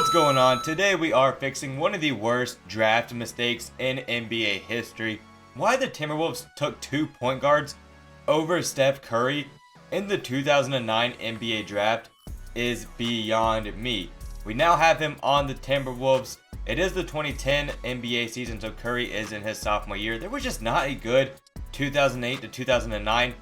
What's going on? Today we are fixing one of the worst draft mistakes in NBA history. Why the Timberwolves took 2 point guards over Steph Curry in the 2009 NBA draft is beyond me. We now have him on the Timberwolves. It is the 2010 NBA season, so Curry is in his sophomore year. There was just not a good 2008 to 2009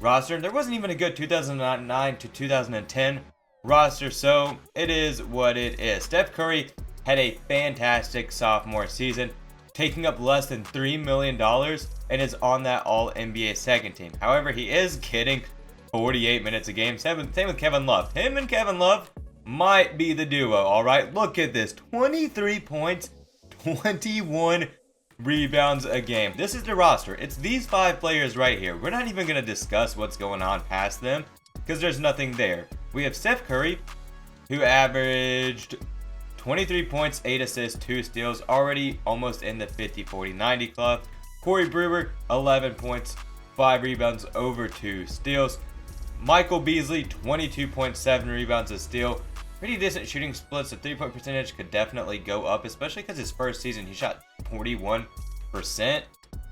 roster. There wasn't even a good 2009 to 2010 roster, so it is what it is. Steph Curry had a fantastic sophomore season, taking up less than $3 million and is on that All-NBA second team. However, he is getting 48 minutes a game. Same with Kevin Love. Him and Kevin Love might be the duo, all right? Look at this. 23 points, 21 rebounds a game. This is the roster. It's these 5 players right here. We're not even going to discuss what's going on past them because there's nothing there. We have Steph Curry, who averaged 23 points, 8 assists, 2 steals, already almost in the 50-40-90 club. Corey Brewer, 11 points, 5 rebounds, over 2 steals. Michael Beasley, 22.7 rebounds, a steal. Pretty decent shooting splits. The 3-point percentage could definitely go up, especially because his first season he shot 41%.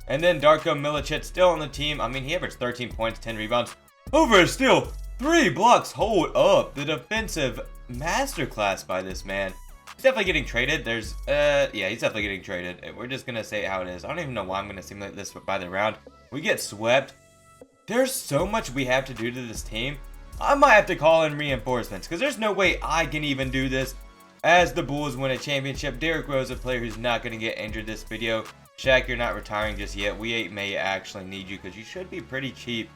And then Darko Milicic still on the team. I mean, he averaged 13 points, 10 rebounds, over a steal, 3 blocks. Hold up. The defensive masterclass by this man. He's definitely getting traded. Yeah, he's definitely getting traded. We're just going to say it how it is. I don't even know why I'm going to simulate this by the round. We get swept. There's so much we have to do to this team. I might have to call in reinforcements because there's no way I can even do this as the Bulls win a championship. Derrick Rose, a player who's not going to get injured this video. Shaq, you're not retiring just yet. We may actually need you because you should be pretty cheap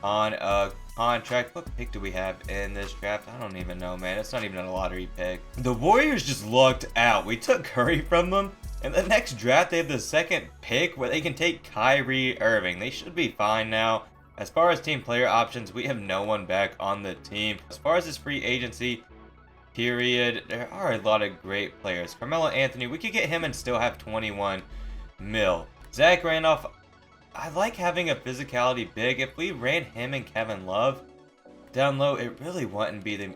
on a contract. What pick do we have in this draft? I don't even know, man. It's not even a lottery pick. The Warriors just lucked out. We took Curry from them. In the next draft, they have the second pick where they can take Kyrie Irving. They should be fine now. As far as team player options, we have no one back on the team. As far as this free agency period, there are a lot of great players. Carmelo Anthony, we could get him and still have 21 mil. Zach Randolph, I like having a physicality big. If we ran him and Kevin Love down low, it really wouldn't be the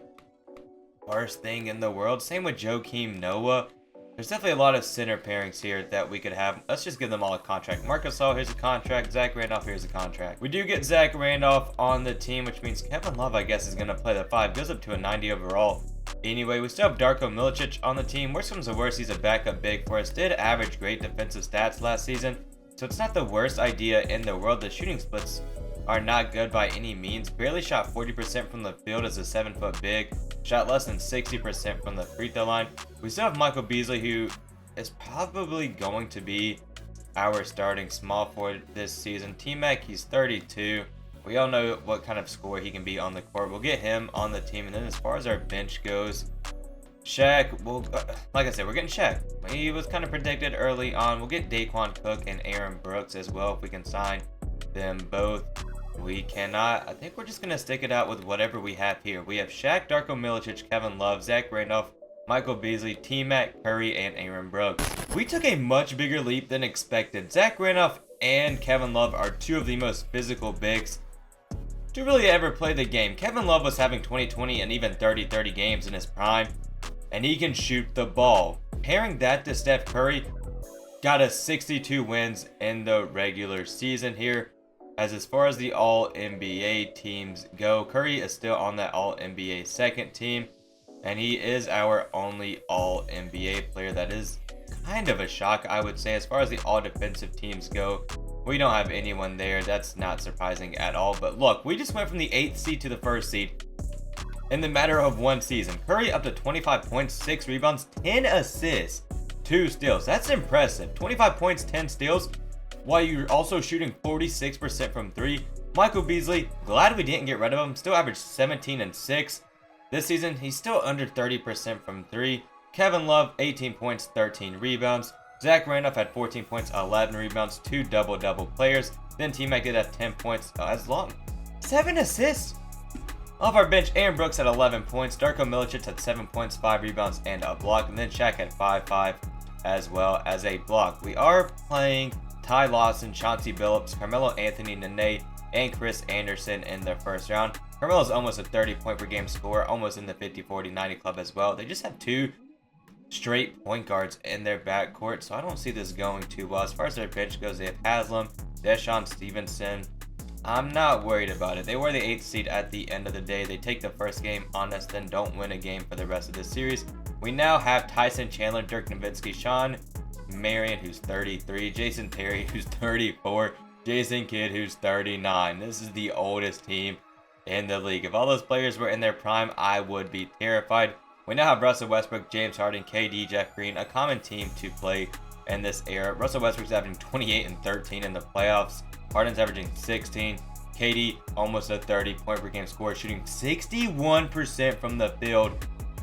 worst thing in the world. Same with Joakim Noah. There's definitely a lot of center pairings here that we could have. Let's just give them all a contract. Marc Gasol, here's a contract. Zach Randolph, here's a contract. We do get Zach Randolph on the team, which means Kevin Love, I guess, is going to play the 5. Goes up to a 90 overall. Anyway, we still have Darko Milicic on the team. Worst comes to worst, he's a backup big for us. Did average great defensive stats last season, so it's not the worst idea in the world. The shooting splits are not good by any means. Barely shot 40% from the field as a 7-foot big. Shot less than 60% from the free throw line. We still have Michael Beasley, who is probably going to be our starting small forward this season. T-Mac, he's 32. We all know what kind of scorer he can be on the court. We'll get him on the team. And then as far as our bench goes, Shaq, like I said, we're getting Shaq. He was kind of predicted early on. We'll get Daquan Cook and Aaron Brooks as well if we can sign them both. We cannot. I think we're just going to stick it out with whatever we have here. We have Shaq, Darko Milicic, Kevin Love, Zach Randolph, Michael Beasley, T-Mac, Curry, and Aaron Brooks. We took a much bigger leap than expected. Zach Randolph and Kevin Love are 2 of the most physical bigs to really ever play the game. Kevin Love was having 20-20 and even 30-30 games in his prime, and he can shoot the ball. Pairing that to Steph Curry, got us 62 wins in the regular season here. As far as the All-NBA teams go, Curry is still on that All-NBA second team, and he is our only All-NBA player. That is kind of a shock, I would say. As far as the all-defensive teams go, we don't have anyone there. That's not surprising at all. But look, we just went from the 8th seed to the 1st seed in the matter of 1 season. Curry up to 25 points, 6 rebounds, 10 assists, 2 steals. That's impressive. 25 points, 10 steals. While you're also shooting 46% from 3. Michael Beasley, glad we didn't get rid of him. Still averaged 17 and 6. This season, he's still under 30% from 3. Kevin Love, 18 points, 13 rebounds. Zach Randolph had 14 points, 11 rebounds, 2 double-double players. Then T-Mac did have 10 points, 7 assists. Off our bench, Aaron Brooks had 11 points. Darko Milicic had 7 points, 5 rebounds, and a block. And then Shaq had 5 as well as a block. We are playing Ty Lawson, Chauncey Billups, Carmelo Anthony, Nene, and Chris Anderson in their first round. Carmelo's almost a 30 point per game scorer, almost in the 50-40-90 club as well. They just have 2 straight point guards in their backcourt, so I don't see this going too well. As far as their bench goes, they have Haslam, Deshaun Stevenson. I'm not worried about it. They were the 8th seed at the end of the day. They take the first game on us, then don't win a game for the rest of the series. We now have Tyson Chandler, Dirk Nowitzki, Sean Marion, who's 33, Jason Terry, who's 34, Jason Kidd, who's 39. This is the oldest team in the league. If all those players were in their prime, I would be terrified. We now have Russell Westbrook, James Harden, KD, Jeff Green, a common team to play in this era. Russell Westbrook's averaging 28 and 13 in the playoffs. Harden's averaging 16. KD, almost a 30-point per game score, shooting 61% from the field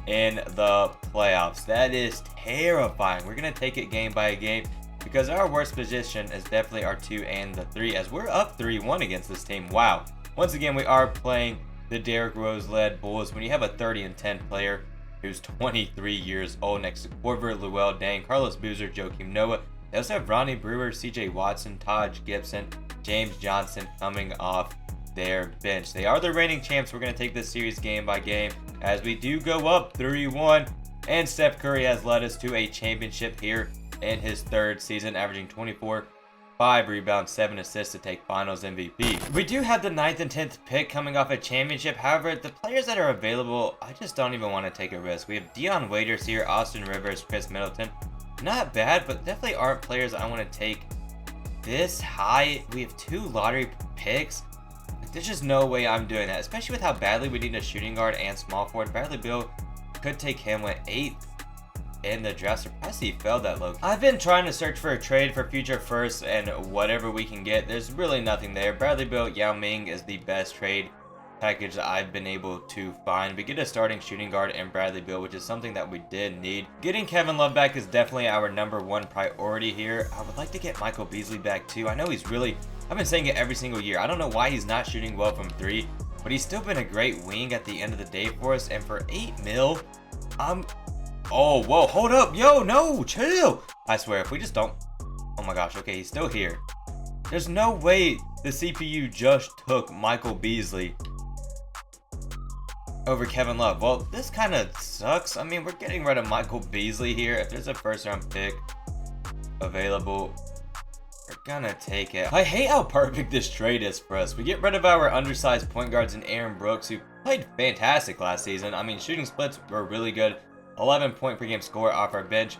in the playoffs. That is terrifying. We're going to take it game by game because our worst position is definitely our 2 and the 3, as we're up 3-1 against this team. Wow. Once again, we are playing the Derrick Rose-led Bulls. When you have a 30 and 10 player who's 23 years old next to Corver, Luol Deng, Carlos Boozer, Joakim Noah, they also have Ronnie Brewer, CJ Watson, Taj Gibson, James Johnson coming off their bench. They are the reigning champs. We're going to take this series game by game as we do go up 3-1. And Steph Curry has led us to a championship here in his 3rd season, averaging 24, 5 rebounds, 7 assists to take finals MVP. We do have the 9th and 10th pick coming off a championship. However, the players that are available, I just don't even want to take a risk. We have Dion Waiters here, Austin Rivers, Chris Middleton. Not bad, but definitely aren't players I want to take this high. We have 2 lottery picks. There's just no way I'm doing that, especially with how badly we need a shooting guard and small forward. Bradley Beal could take him with 8th in the draft. Surprised he failed that low. I've been trying to search for a trade for future firsts and whatever we can get. There's really nothing there. Bradley Beal, Yao Ming is the best trade package that I've been able to find. We get a starting shooting guard and Bradley Beal, which is something that we did need. Getting Kevin Love back is definitely our #1 priority here. I would like to get Michael Beasley back too. I know he's really, I've been saying it every single year. I don't know why he's not shooting well from 3, but he's still been a great wing at the end of the day for us. And for 8 mil, oh, whoa, hold up. Yo, no, chill. I swear, if we just don't, oh my gosh, okay, he's still here. There's no way the CPU just took Michael Beasley over Kevin Love. Well, this kind of sucks. I mean, we're getting rid of Michael Beasley here. If there's a 1st round pick available, we're gonna take it. I hate how perfect this trade is for us. We get rid of our undersized point guards in Aaron Brooks, who played fantastic last season. I mean, shooting splits were really good. 11-point per game score off our bench.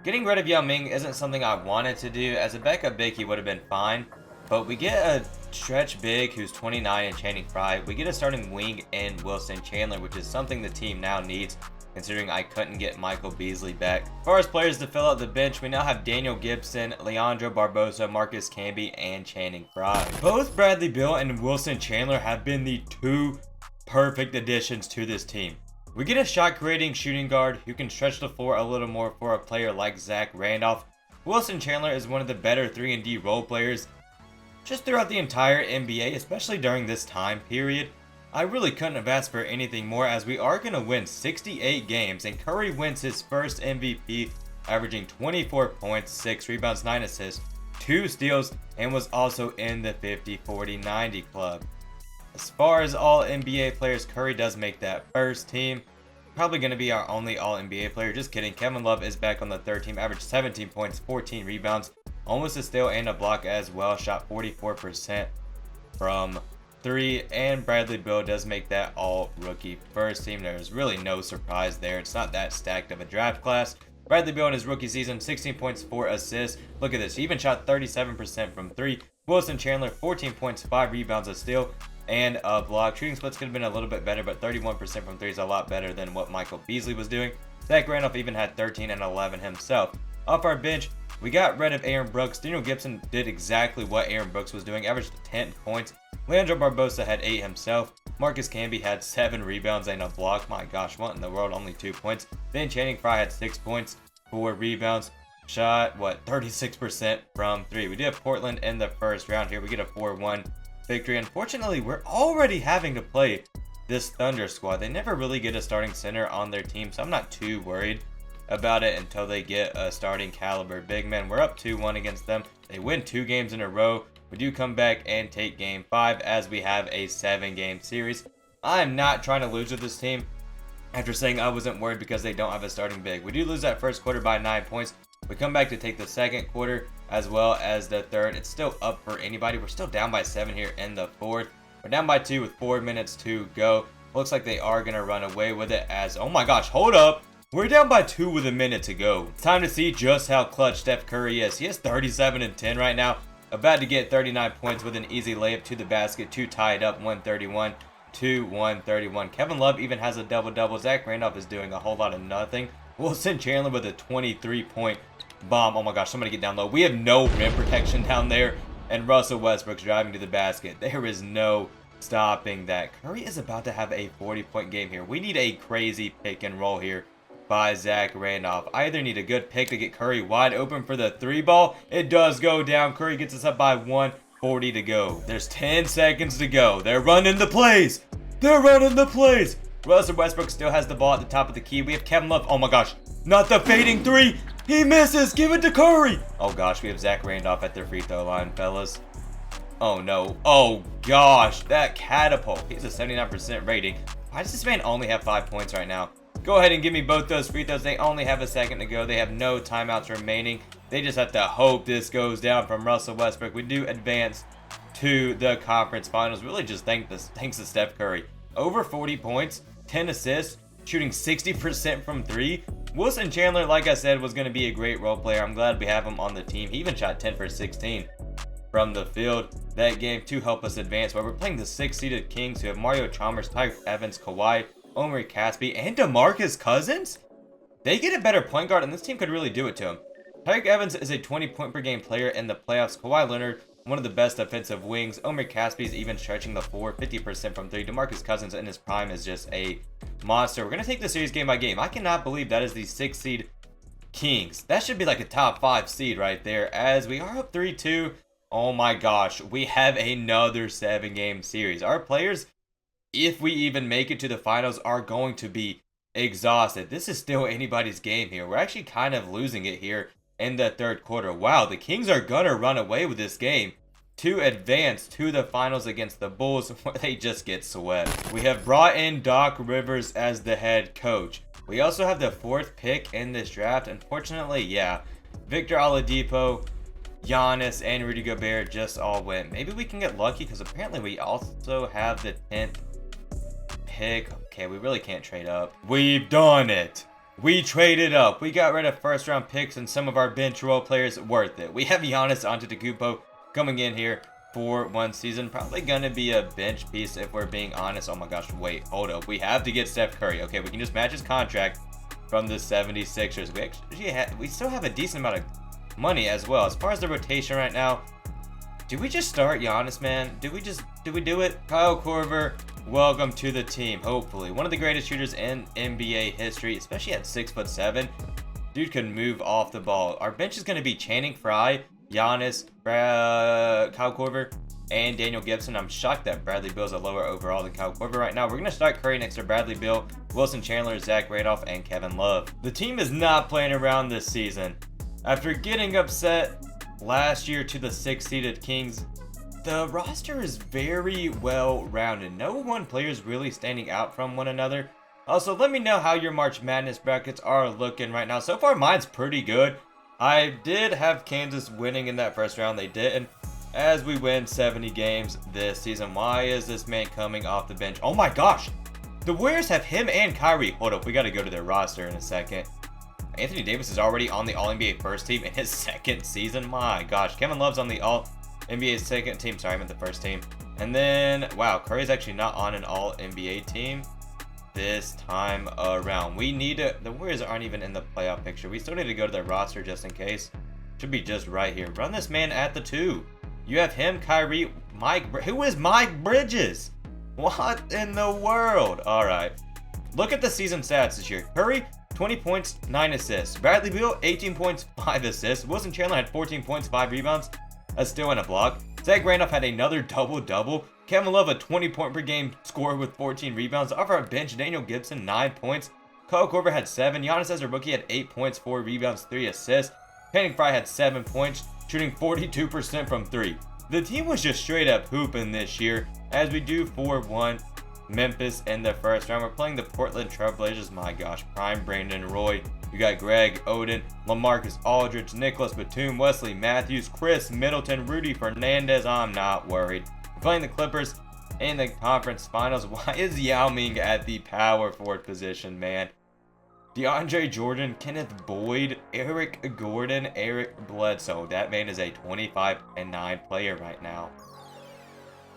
Getting rid of Yao Ming isn't something I wanted to do. As a backup big, he would have been fine. But we get a stretch big who's 29 in Channing Frye. We get a starting wing in Wilson Chandler, which is something the team now needs, considering I couldn't get Michael Beasley back. As far as players to fill out the bench, we now have Daniel Gibson, Leandro Barbosa, Marcus Camby, and Channing Frye. Both Bradley Beal and Wilson Chandler have been the 2 perfect additions to this team. We get a shot-creating shooting guard who can stretch the floor a little more for a player like Zach Randolph. Wilson Chandler is one of the better 3-and-D role players just throughout the entire NBA, especially during this time period. I really couldn't have asked for anything more, as we are going to win 68 games, and Curry wins his first MVP, averaging 24 points, 6 rebounds, 9 assists, 2 steals, and was also in the 50-40-90 club. As far as all NBA players, Curry does make that first team. Probably going to be our only all NBA player. Just kidding. Kevin Love is back on the 3rd team, averaged 17 points, 14 rebounds, almost a steal and a block as well. Shot 44% from 3. And Bradley Beal does make that all rookie first team. There's really no surprise there. It's not that stacked of a draft class. Bradley Beal in his rookie season, 16 points, 4 assists. Look at this. He even shot 37% from 3. Wilson Chandler, 14 points, 5 rebounds, a steal, and a block. Shooting splits could have been a little bit better, but 31% from 3 is a lot better than what Michael Beasley was doing. Zach Randolph even had 13 and 11 himself. Off our bench, we got rid of Aaron Brooks. Daniel Gibson did exactly what Aaron Brooks was doing, averaged 10 points. Leandro Barbosa had 8 himself. Marcus Camby had 7 rebounds and a block. My gosh, what in the world? Only 2 points. Then Channing Frye had 6 points, 4 rebounds. Shot, 36% from 3. We did have Portland in the 1st round here. We get a 4-1 victory. Unfortunately, we're already having to play this Thunder squad. They never really get a starting center on their team, so I'm not too worried about it until they get a starting caliber big man. We're up 2-1 against them. They win 2 games in a row. We do come back and take game 5 as we have a 7-game series. I'm not trying to lose with this team. after saying I wasn't worried because they don't have a starting big. We do lose that first quarter by 9 points. We come back to take the second quarter as well as the third. It's still up for anybody. We're still down by 7 here in the fourth. We're down by 2 with 4 minutes to go. Looks like they are going to run away with it as, oh my gosh, hold up. We're down by 2 with a minute to go. It's time to see just how clutch Steph Curry is. He has 37 and 10 right now. About to get 39 points with an easy layup to the basket to tie it up 131 to 131. Kevin Love even has a double-double. Zach Randolph is doing a whole lot of nothing. Wilson Chandler with a 23-point bomb. Oh my gosh, somebody get down low. We have no rim protection down there. And Russell Westbrook's driving to the basket. There is no stopping that. Curry is about to have a 40-point game here. We need a crazy pick and roll here by Zach Randolph. I either need a good pick to get Curry wide open for the 3-ball. It does go down. Curry gets us up by 1:40 to go. There's 10 seconds to go. They're running the plays. They're running the plays. Russell Westbrook still has the ball at the top of the key. We have Kevin Love. Oh my gosh. Not the fading 3. He misses. Give it to Curry. Oh gosh. We have Zach Randolph at their free throw line, fellas. Oh no. Oh gosh. That catapult. He has a 79% rating. Why does this man only have 5 points right now? Go ahead and give me both those free throws. They only have a second to go. They have no timeouts remaining. They just have to hope this goes down from Russell Westbrook. We do advance to the conference finals. Really just thanks to Steph Curry. Over 40 points, 10 assists, shooting 60% from 3. Wilson Chandler, like I said, was going to be a great role player. I'm glad we have him on the team. He even shot 10 for 16 from the field that game to help us advance. But we're playing the 6th-seeded Kings who have Mario Chalmers, Tyreke Evans, Kawhi, Omri Caspi, and DeMarcus Cousins. They get a better point guard, and this team could really do it to him. Tyreke Evans is a 20-point-per-game player in the playoffs. Kawhi Leonard, one of the best defensive wings. Omri Caspi is even stretching the floor, 50% from 3. DeMarcus Cousins in his prime is just a monster. We're going to take the series game by game. I cannot believe that is the 6th-seed Kings. That should be like a top 5 seed right there, as we are up 3-2. Oh my gosh, we have another 7-game series. Our players, if we even make it to the finals, are going to be exhausted. This is still anybody's game here. We're actually kind of losing it here in the third quarter. Wow, the Kings are gonna run away with this game to advance to the finals against the Bulls, where they just get swept. We have brought in Doc Rivers as the head coach. We also have the 4th pick in this draft. Unfortunately, yeah, Victor Oladipo, Giannis, and Rudy Gobert just all went. Maybe we can get lucky, because apparently we also have the 10th pick. Okay, we really can't trade up. We've done it. We traded up. We got rid of first-round picks and some of our bench role players. Worth it. We have Giannis Antetokounmpo coming in here for 1 season. Probably gonna be a bench piece if we're being honest. Oh my gosh, wait, hold up. We have to get Steph Curry. Okay, we can just match his contract from the 76ers. We still have a decent amount of money as well. As far as the rotation right now, do we just start Giannis, man? Do we do it? Kyle Korver, welcome to the team, hopefully. One of the greatest shooters in NBA history, especially at 6'7". Dude can move off the ball. Our bench is going to be Channing Frye, Giannis, Kyle Korver, and Daniel Gibson. I'm shocked that Bradley Beal is a lower overall than Kyle Korver right now. We're going to start Curry next to Bradley Beal, Wilson Chandler, Zach Randolph, and Kevin Love. The team is not playing around this season. After getting upset last year to the 6th-seeded Kings, the roster is very well rounded. No one player is really standing out from one another. Also, let me know how your March Madness brackets are looking right now. So far, mine's pretty good. I did have Kansas winning in that first round. They didn't. As we win 70 games this season. Why is this man coming off the bench? Oh my gosh. The Warriors have him and Kyrie. Hold up. We got to go to their roster in a second. Anthony Davis is already on the All-NBA first team in his 2nd season. My gosh. Kevin Love's on the All-NBA 2nd team. Sorry, I meant the first team. And then, wow, Curry's actually not on an All-NBA team this time around. We need to... The Warriors aren't even in the playoff picture. We still need to go to their roster just in case. Should be just right here. Run this man at the 2. You have him, Kyrie, Mike... Who is Mike Bridges? What in the world? All right. Look at the season stats this year. Curry, 20 points, 9 assists. Bradley Beal, 18 points, 5 assists. Wilson Chandler had 14 points, 5 rebounds. A steal and a block. Zach Randolph had another double-double. Kevin Love, a 20-point-per-game score with 14 rebounds. Off our bench, Daniel Gibson, 9 points. Kyle Korver had 7. Giannis as a rookie had 8 points, 4 rebounds, 3 assists. Channing Frye had 7 points, shooting 42% from 3. The team was just straight up hooping this year, as we do 4-1 Memphis in the first round. We're playing the Portland Trailblazers. My gosh, prime Brandon Roy. You got Greg Oden, LaMarcus Aldridge, Nicholas Batum, Wesley Matthews, Chris Middleton, Rudy Fernandez. I'm not worried. We're playing the Clippers in the conference finals. Why is Yao Ming at the power forward position, man? DeAndre Jordan, Kenneth Boyd, Eric Gordon, Eric Bledsoe. That man is a 25-9 player right now.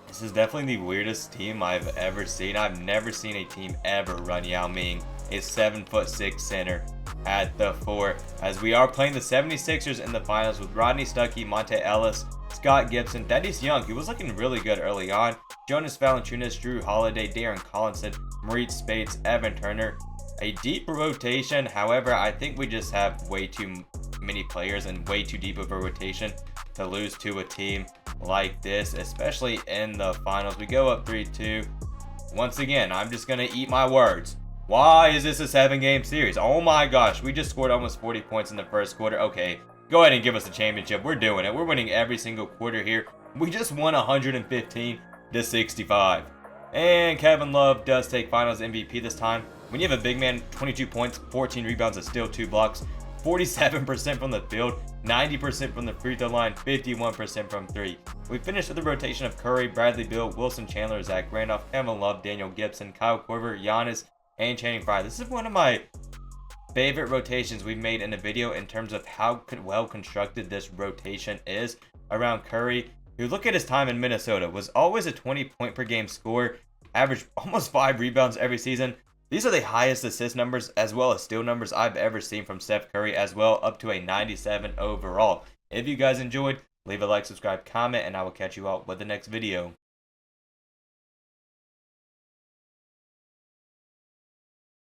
This is definitely the weirdest team I've ever seen. I've never seen a team ever run Yao Ming, a 7'6" center, at the 4. As we are playing the 76ers in the finals with Rodney Stuckey, Monte Ellis, Scott Gibson, Thaddeus Young. He was looking really good early on. Jonas Valanciunas, Drew Holiday, Darren Collinson, Maurice Spates, Evan Turner. A deep rotation. However, I think we just have way too many players and way too deep of a rotation to lose to a team like this, especially in the finals. We go up 3-2. Once again, I'm just going to eat my words. Why is this a 7-game series? Oh my gosh, we just scored almost 40 points in the first quarter. Okay, go ahead and give us a championship. We're doing it. We're winning every single quarter here. We just won 115-65. And Kevin Love does take finals MVP this time. When you have a big man, 22 points, 14 rebounds, and still 2 blocks, 47% from the field, 90% from the free throw line, 51% from 3. We finished with a rotation of Curry, Bradley Beal, Wilson Chandler, Zach Randolph, Kevin Love, Daniel Gibson, Kyle Korver, Giannis, and Channing Frye. This is one of my favorite rotations we've made in a video in terms of how well constructed this rotation is around Curry. You look at his time in Minnesota, was always a 20-point per game scorer, averaged almost 5 rebounds every season. These are the highest assist numbers as well as steal numbers I've ever seen from Steph Curry as well, up to a 97 overall. If you guys enjoyed, leave a like, subscribe, comment, and I will catch you all with the next video.